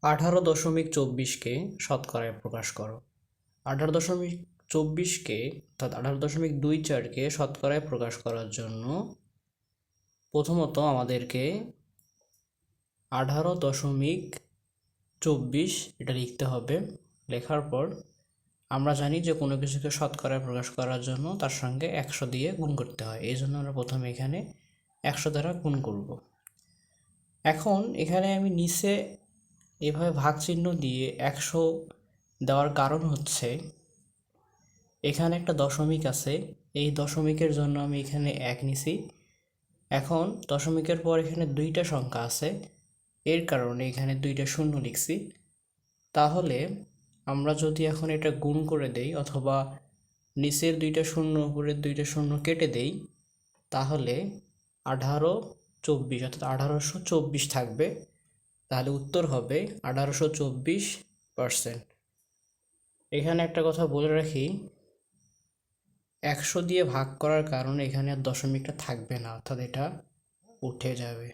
18.24কে শতকরায় প্রকাশ করো। 18.24কে অর্থাৎ 18.24কে শতকরায় প্রকাশ করার জন্য প্রথমত আমাদেরকে 18.24 এটা লিখতে হবে। লেখার পর আমরা জানি যে কোনো কিছুকে শতকরায় প্রকাশ করার জন্য তার সঙ্গে 100 দিয়ে গুণ করতে হয়, এই জন্য আমরা প্রথমে এখানে 100 দ্বারা গুণ করব। এখন এখানে আমি নিচে এভাবে ভাগ চিহ্ন দিয়ে 100 দেওয়ার কারণ হচ্ছে এখানে একটা দশমিক আছে, এই দশমিকের জন্য আমি এখানে 1 নিছি। এখন দশমিকের পর এখানে দুইটা সংখ্যা আছে, এর কারণে এখানে দুইটা শূন্য লিখছি। তাহলে আমরা যদি এখন এটা গুণ করে দেই অথবা নিচের দুইটা শূন্য উপরের দুইটা শূন্য কেটে দেই, তাহলে 1824 অর্থাৎ 1824 থাকবে। তাহলে উত্তর হবে 1824%। এখানে একটা কথা বলে রাখি, 100 দিয়ে ভাগ করার কারণে এখানে আর দশমিকটা থাকবে না, অর্থাৎ এটা উঠে যাবে।